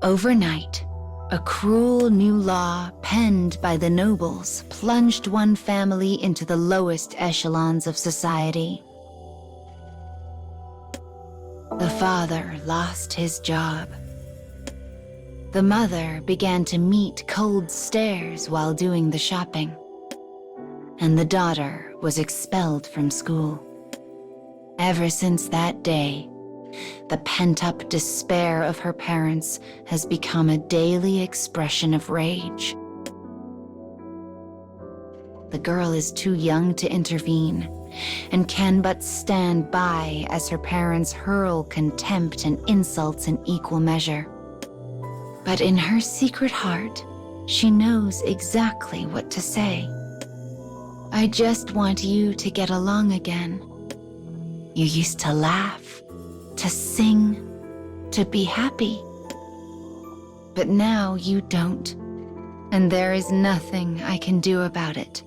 Overnight, a cruel new law penned by the nobles plunged one family into the lowest echelons of society. The father lost his job. The mother began to meet cold stares while doing the shopping. And the daughter was expelled from school. Ever since that day, the pent-up despair of her parents has become a daily expression of rage. The girl is too young to intervene and can but stand by as her parents hurl contempt and insults in equal measure. But in her secret heart, she knows exactly what to say. I just want you to get along again. You used to laugh, to sing, to be happy. But now you don't, and there is nothing I can do about it.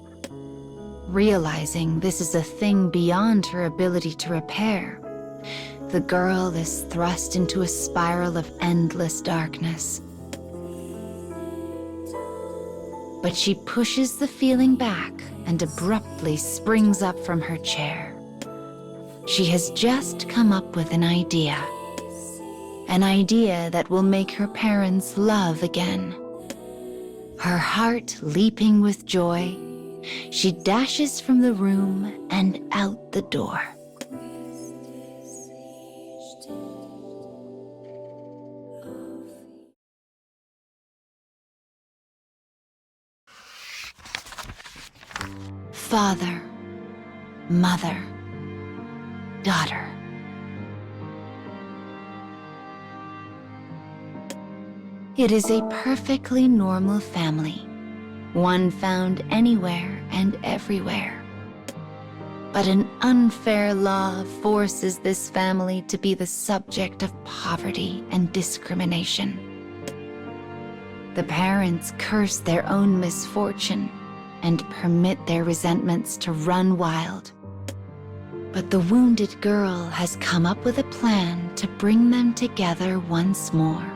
Realizing this is a thing beyond her ability to repair, the girl is thrust into a spiral of endless darkness. But she pushes the feeling back and abruptly springs up from her chair. She has just come up with an idea that will make her parents love again. Her heart leaping with joy, she dashes from the room and out the door. Father, mother, daughter. It is a perfectly normal family, one found anywhere and everywhere. But an unfair law forces this family to be the subject of poverty and discrimination. The parents curse their own misfortune and permit their resentments to run wild. But the wounded girl has come up with a plan to bring them together once more.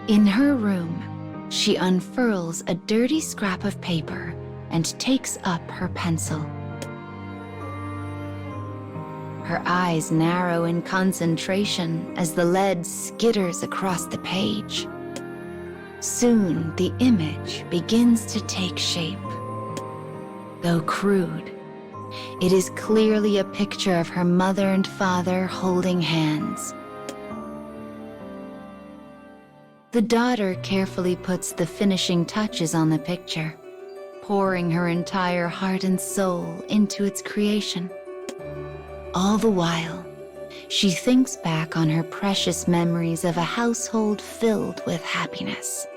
In her room, she unfurls a dirty scrap of paper and takes up her pencil. Her eyes narrow in concentration as the lead skitters across the page. Soon, the image begins to take shape. Though crude, it is clearly a picture of her mother and father holding hands. The daughter carefully puts the finishing touches on the picture, pouring her entire heart and soul into its creation. All the while, she thinks back on her precious memories of a household filled with happiness.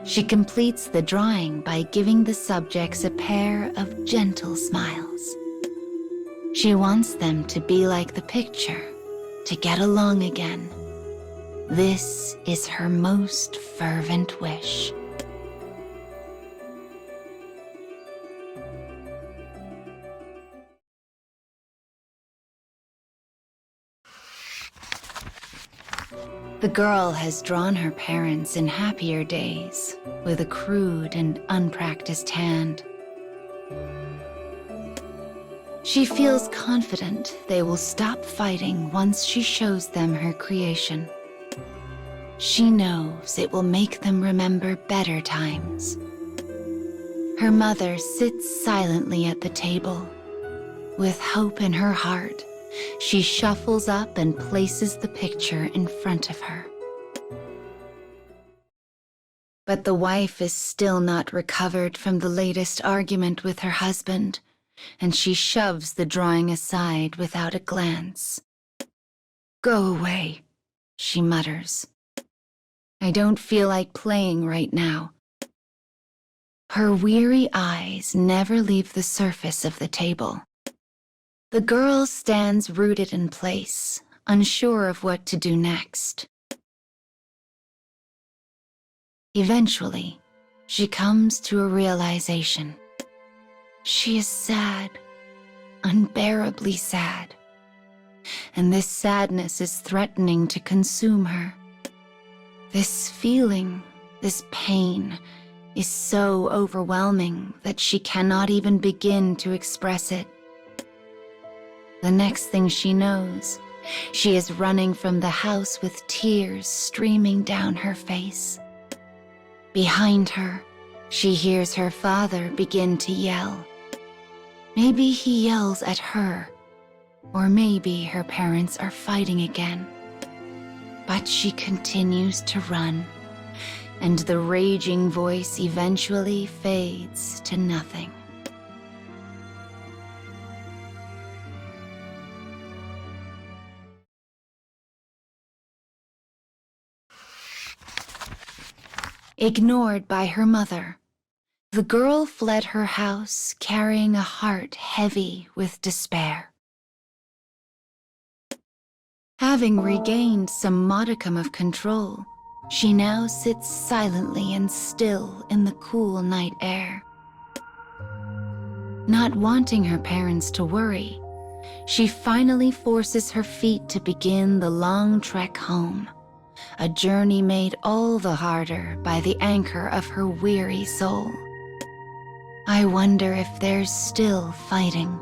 She completes the drawing by giving the subjects a pair of gentle smiles. She wants them to be like the picture, to get along again. This is her most fervent wish. The girl has drawn her parents in happier days with a crude and unpracticed hand. She feels confident they will stop fighting once she shows them her creation. She knows it will make them remember better times. Her mother sits silently at the table. With hope in her heart, she shuffles up and places the picture in front of her. But the wife is still not recovered from the latest argument with her husband, and she shoves the drawing aside without a glance. "Go away," she mutters. "I don't feel like playing right now." Her weary eyes never leave the surface of the table. The girl stands rooted in place, unsure of what to do next. Eventually, she comes to a realization. She is sad, unbearably sad, and this sadness is threatening to consume her. This feeling, this pain, is so overwhelming that she cannot even begin to express it. The next thing she knows, she is running from the house with tears streaming down her face. Behind her, she hears her father begin to yell. Maybe he yells at her, or maybe her parents are fighting again. But she continues to run, and the raging voice eventually fades to nothing. Ignored by her mother, the girl fled her house carrying a heart heavy with despair. Having regained some modicum of control, she now sits silently and still in the cool night air. Not wanting her parents to worry, she finally forces her feet to begin the long trek home, a journey made all the harder by the anchor of her weary soul. I wonder if there's still fighting.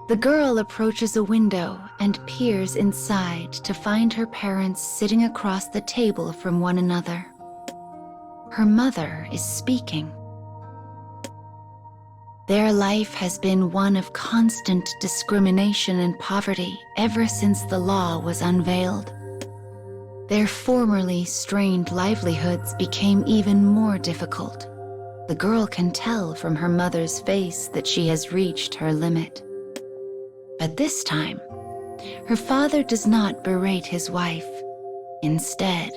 The girl approaches a window and peers inside to find her parents sitting across the table from one another. Her mother is speaking. Their life has been one of constant discrimination and poverty ever since the law was unveiled. Their formerly strained livelihoods became even more difficult. The girl can tell from her mother's face that she has reached her limit. But this time, her father does not berate his wife. Instead,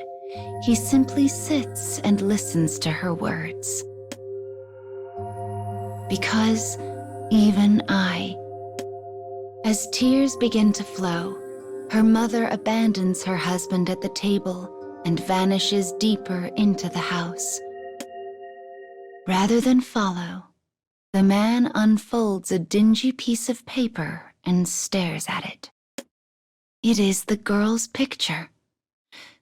he simply sits and listens to her words. Because even I. As tears begin to flow, her mother abandons her husband at the table and vanishes deeper into the house. Rather than follow, the man unfolds a dingy piece of paper and stares at it. It is the girl's picture,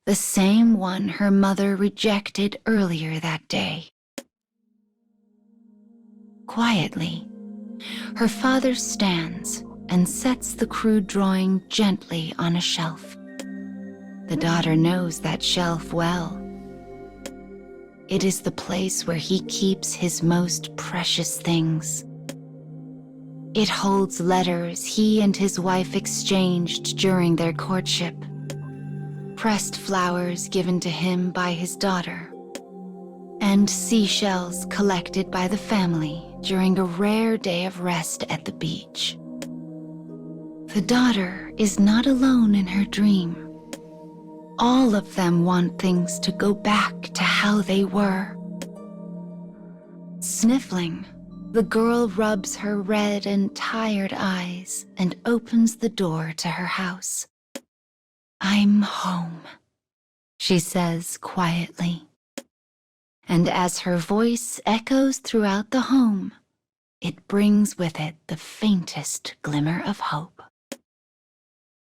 the same one her mother rejected earlier that day. Quietly, her father stands and sets the crude drawing gently on a shelf. The daughter knows that shelf well. It is the place where he keeps his most precious things. It holds letters he and his wife exchanged during their courtship, pressed flowers given to him by his daughter, and seashells collected by the family during a rare day of rest at the beach. The daughter is not alone in her dream. All of them want things to go back to how they were. Sniffling, the girl rubs her red and tired eyes and opens the door to her house. "I'm home," she says quietly. And as her voice echoes throughout the home, it brings with it the faintest glimmer of hope.